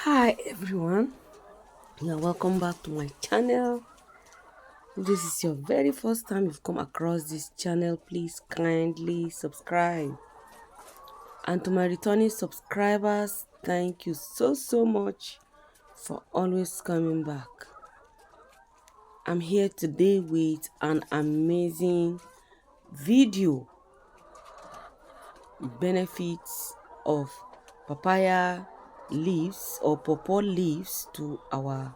Hi everyone, you're welcome back to my channel. If this is your very first time you've come across this channel, please kindly subscribe. And to my returning subscribers, thank you so much for always coming back. I'm here today with an amazing video, benefits of papaya leaves or pawpaw leaves to our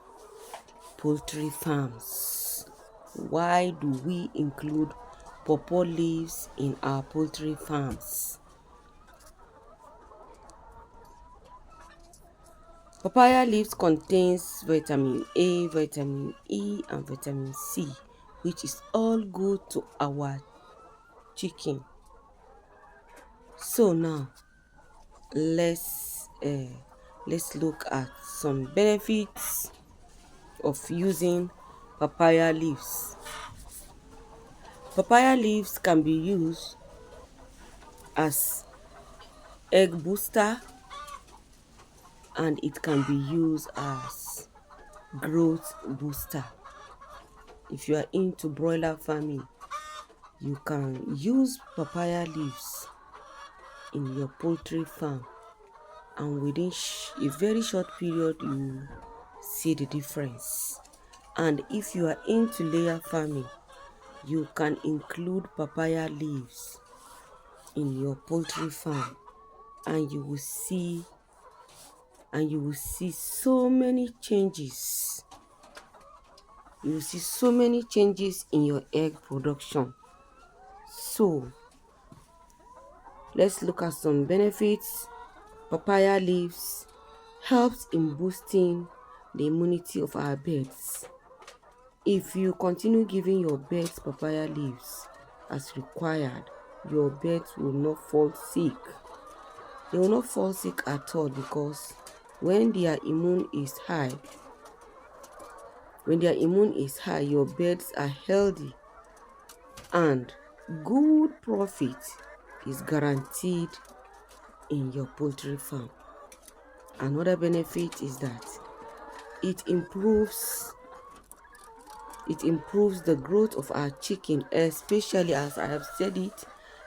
poultry farms. Why do we include pawpaw leaves in our poultry farms? Papaya leaves contains vitamin A, vitamin E, and vitamin C, which is all good to our chicken. So now let's look at some benefits of using papaya leaves. Papaya leaves can be used as egg booster, and it can be used as growth booster. If you are into broiler farming, you can use papaya leaves in your poultry farm, and within a very short period you see the difference. And if you are into layer farming, you can include papaya leaves in your poultry farm, and you will see so many changes. You will see so many changes in your egg production. So let's look at some benefits. Papaya leaves helps in boosting the immunity of our birds. If you continue giving your birds papaya leaves as required, your birds will not fall sick. They will not fall sick at all, because when their immune is high, your birds are healthy, and good profit is guaranteed in your poultry farm. Another benefit is that it improves the growth of our chicken, especially, as I have said it,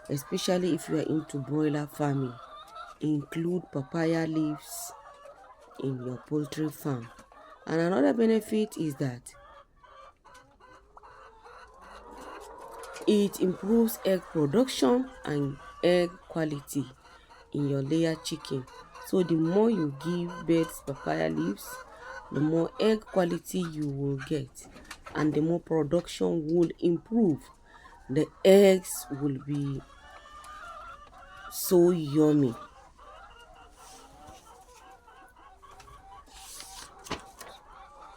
especially if you are into broiler farming. Include papaya leaves in your poultry farm. And another benefit is that it improves egg production and egg quality in your layer chicken. So the more you give birds papaya leaves, the more egg quality you will get, and the more production will improve. The eggs will be so yummy.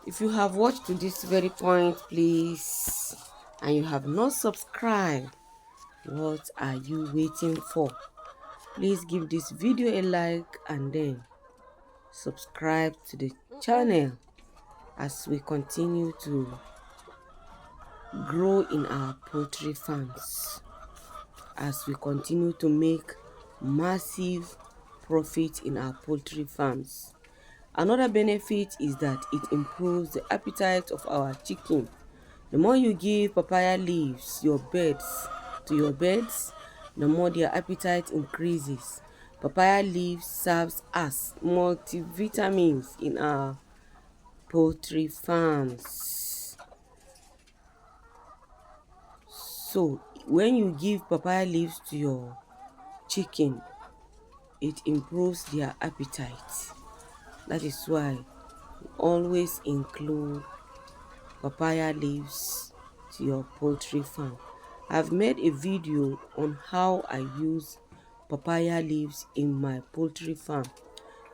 If you have watched to this very point, please, and you have not subscribed, what are you waiting for? Please give this video a like and then subscribe to the channel as we continue to grow in our poultry farms, as we continue to make massive profit in our poultry farms. Another benefit is that it improves the appetite of our chicken. The more you give papaya leaves to your birds, the more their appetite increases. Papaya leaves serves as multivitamins in our poultry farms. So when you give papaya leaves to your chicken, it improves their appetite. That is why we always include papaya leaves to your poultry farm. I've made a video on how I use papaya leaves in my poultry farm.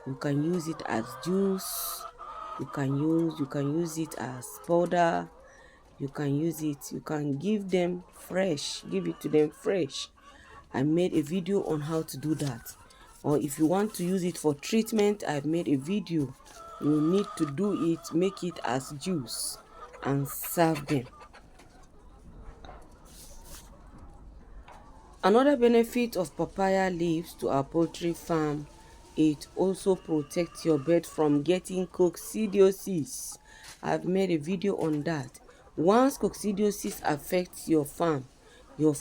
You can use it as juice, you can use it as powder, you can give it to them fresh. I made a video on how to do that. Or if you want to use it for treatment, I've made a video. You need to do it, make it as juice and serve them. Another benefit of papaya leaves to our poultry farm It also protects your bird from getting coccidiosis. I've made a video on that. Once coccidiosis affects your farm will